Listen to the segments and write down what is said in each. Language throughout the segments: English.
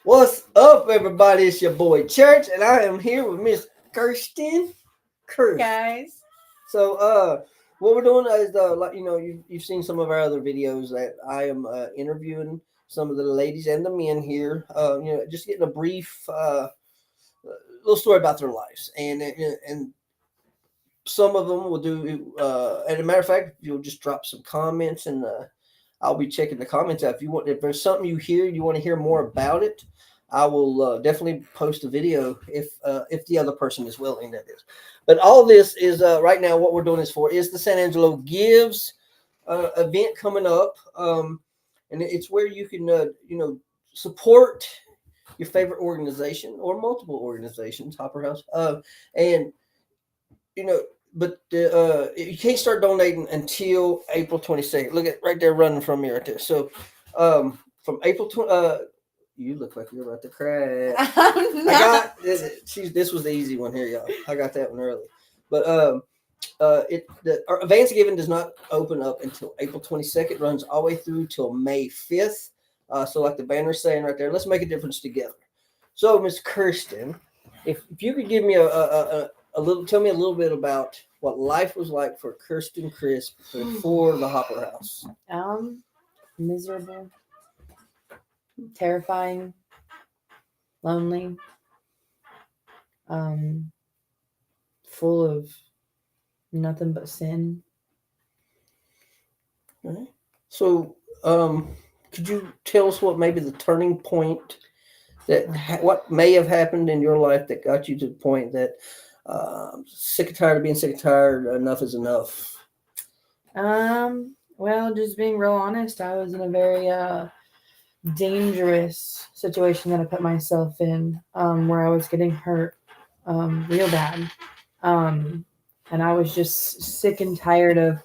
What's up, everybody? It's your boy Church, and I am here with Miss Kirstin. Guys. So, what we're doing is, like you've seen some of our other videos that I am interviewing some of the ladies and the men here. Just getting a brief little story about their lives, and some of them will do. And a matter of fact, you'll just drop some comments, and I'll be checking the comments out. If there's something you hear, you want to hear more about it, I will definitely post a video if the other person is willing. That is, but all this is right now. What we're doing is the San Angelo Gives event coming up, and it's where you can support your favorite organization or multiple organizations, Hopper House, and you know, but you can't start donating until April 22nd. Look at right there running from me right there. So from April 20, you look like you're about to cry. I got this was the easy one here, y'all. I got that one early. But our advance giving does not open up until April 22nd. Runs all the way through till May 5th. So like the banner's saying right there, let's make a difference together. So Miss Kirstin, if you could give me tell me a little bit about what life was like for Kirstin Crisp before the Hopper House. Miserable, terrifying, lonely, full of nothing but sin. Okay. So, could you tell us what maybe the turning point what may have happened in your life that got you to the point that sick and tired of being sick and tired, enough is enough? Well, just being real honest, I was in a very dangerous situation that I put myself in, where I was getting hurt real bad. And I was just sick and tired of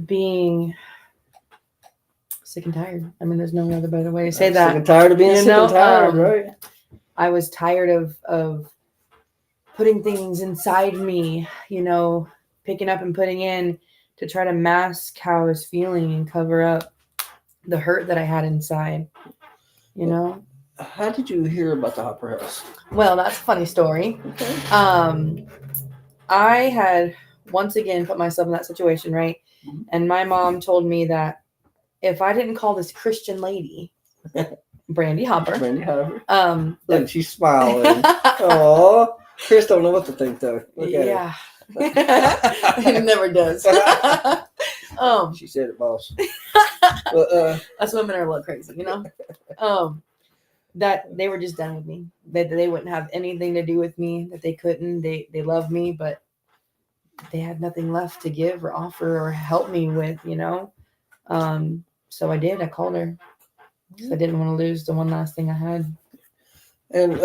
being sick and tired. I mean, there's no other better way to say that. Sick and tired of being sick and tired, right? I was tired of putting things inside me, picking up and putting in to try to mask how I was feeling and cover up the hurt that I had inside, How did you hear about the Hopper House? Well, that's a funny story. Okay. I had once again put myself in that situation, right? Mm-hmm. And my mom told me that if I didn't call this Christian lady, Brandy Hopper. Look, she's smiling. Oh, Chris don't know what to think though. Yeah. It never does. She said it, boss. Us women are a little crazy, that they were just done with me. They wouldn't have anything to do with me, that they couldn't. They loved me, but they had nothing left to give or offer or help me with, So I did. I called her. So I didn't want to lose the one last thing I had. And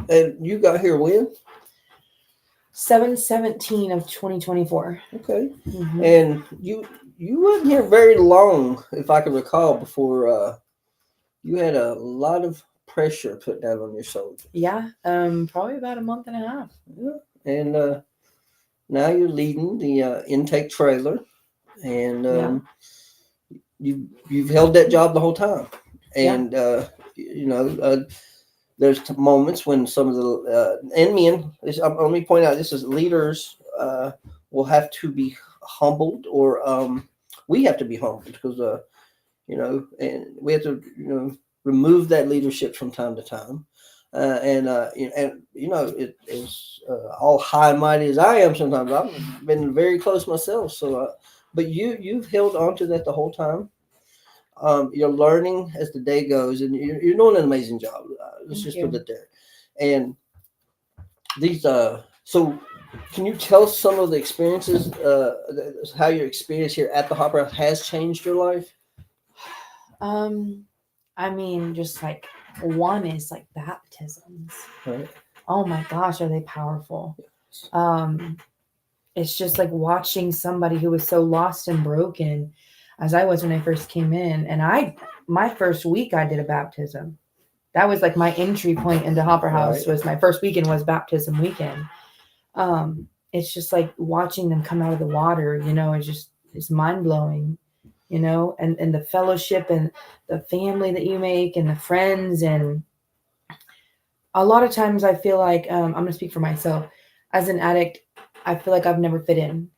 and you got here when? 7/17 of 2024. Okay. Mm-hmm. And you weren't here very long, if I can recall, before you had a lot of pressure put down on your shoulders. Yeah. Probably about a month and a half. Yeah. And now you're leading the intake trailer, and you've held that job the whole time. And there's moments when some of the and men. Let me point out, this is leaders will have to be humbled, or we have to be humbled because and we have to remove that leadership from time to time. It is all high and mighty as I am. Sometimes I've been very close myself. So, but you've held on to that the whole time. You're learning as the day goes, and you're doing an amazing job. Let's just put it there. And these, so can you tell us some of the experiences, how your experience here at the Hopper House has changed your life? I mean, just like one is like baptisms. Right. Oh my gosh, are they powerful? It's just like watching somebody who was so lost and broken as I was when I first came in. And my first week I did a baptism. That was like my entry point into Hopper House. Right. Was my first weekend was baptism weekend. It's just like watching them come out of the water, it's mind blowing. you know, and the fellowship and the family that you make and the friends. And a lot of times I feel like, I'm going to speak for myself as an addict. I feel like I've never fit in,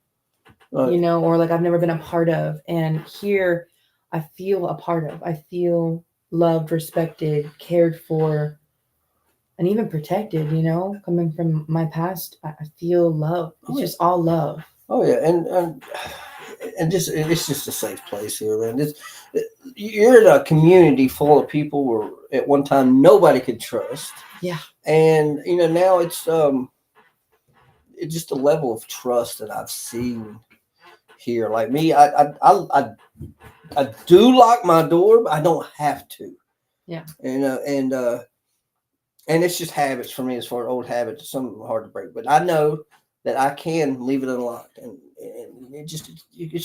Right. you know, or like I've never been a part of. And here I feel a part of, I feel loved, respected, cared for, and even protected, you know, coming from my past. I feel love. It's just all love. Oh yeah, and just it's just a safe place here, man. You're in a community full of people where at one time nobody could trust. Yeah. And now it's just a level of trust that I've seen here. Like me, I do lock my door, but I don't have to. Yeah. And it's just habits for me, as far as old habits. Some hard to break, but I know that I can leave it unlocked, and it's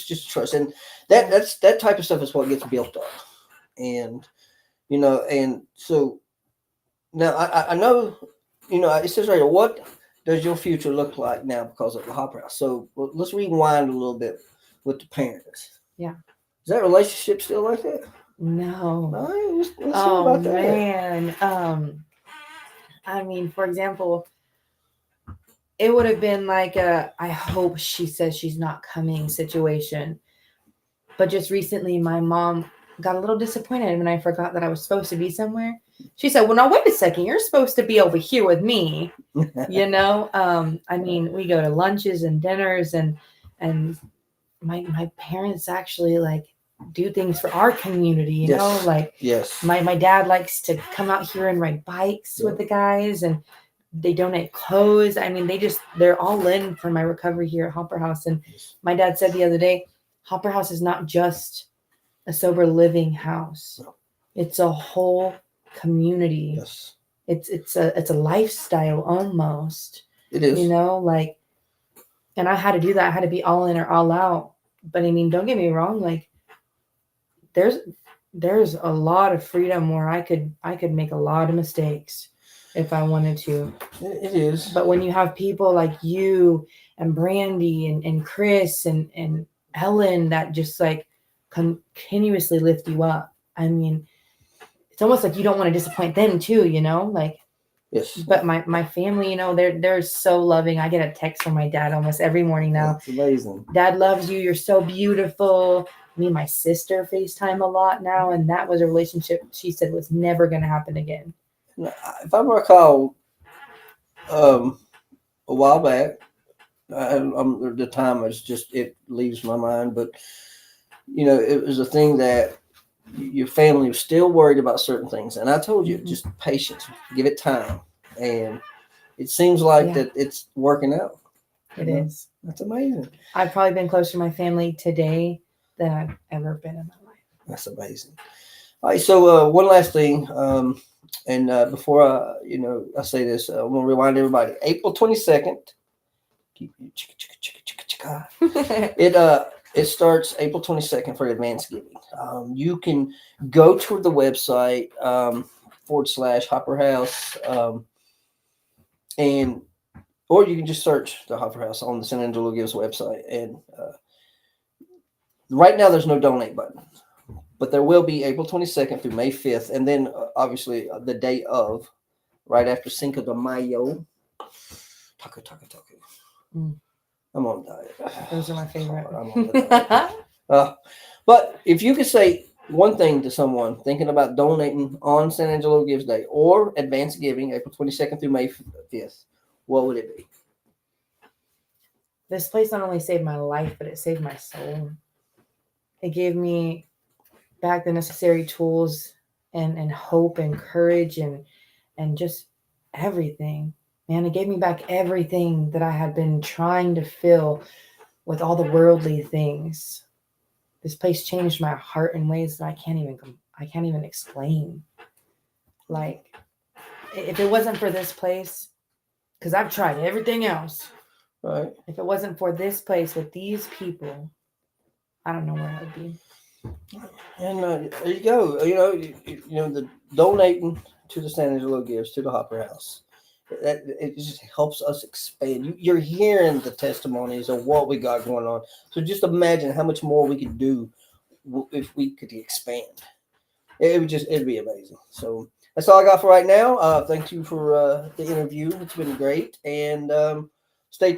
just trust, and that type of stuff is what gets built up, and and so now I know, it says right here, what does your future look like now because of the Hopper House? So let's rewind a little bit with the parents. Yeah. Is that relationship still like that? No. All right, let's hear Oh about that. man. I mean, for example, it would have been like a I hope she says she's not coming situation. But just recently my mom got a little disappointed when I forgot that I was supposed to be somewhere. She said, "Well, now wait a second, you're supposed to be over here with me." You know? I mean, we go to lunches and dinners, and my parents actually like do things for our community, you Yes. know, like Yes. my dad likes to come out here and ride bikes with the guys, and they donate clothes. I mean, they're all in for my recovery here at Hopper House. And my dad said the other day, Hopper House is not just a sober living house. No. It's a whole community. Yes. It's a lifestyle almost. It is. You know, like, and I had to do that. I had to be all in or all out. But I mean, don't get me wrong, like there's a lot of freedom where I could make a lot of mistakes if I wanted to. It is. But when you have people like you and Brandy and Chris and Ellen that just like continuously lift you up, I mean, it's almost like you don't want to disappoint them too, you know, like. Yes. But my family, you know, they're so loving. I get a text from my dad almost every morning now. That's amazing. Dad loves you. You're so beautiful. Me and my sister FaceTime a lot now, and that was a relationship she said was never going to happen again. If I recall, a while back, the time is just, it leaves my mind, but it was a thing that your family was still worried about certain things, and I told you, just patience, give it time, and it seems like that it's working out. It is. That's amazing. I've probably been closer to my family today than I've ever been in my life. That's amazing. All right, so one last thing, and before I say this, I'm gonna remind everybody: April 22nd. It starts April 22nd for Advanced Giving. You can go to the website / Hopper House, or you can just search the Hopper House on the San Angelo Gives website. And right now, there's no donate button, but there will be April 22nd through May 5th, and then obviously the day of, right after Cinco de Mayo. Taco. I'm on a diet. Those are my favorite. I'm on the diet. But if you could say one thing to someone thinking about donating on San Angelo Gives Day or Advanced Giving, April 22nd through May 5th, what would it be? This place not only saved my life, but it saved my soul. It gave me back the necessary tools and hope and courage and just everything. Man, it gave me back everything that I had been trying to fill with all the worldly things. This place changed my heart in ways that I can't even explain. Like, if it wasn't for this place, because I've tried everything else. Right. If it wasn't for this place with these people, I don't know where I would be. And there you go. The donating to the San Angelo Gives, to the Hopper House, that it just helps us expand. You're hearing the testimonies of what we got going on. So just imagine how much more we could do if we could expand. It'd be amazing. So that's all I got for right now. Thank you for the interview. It's been great, and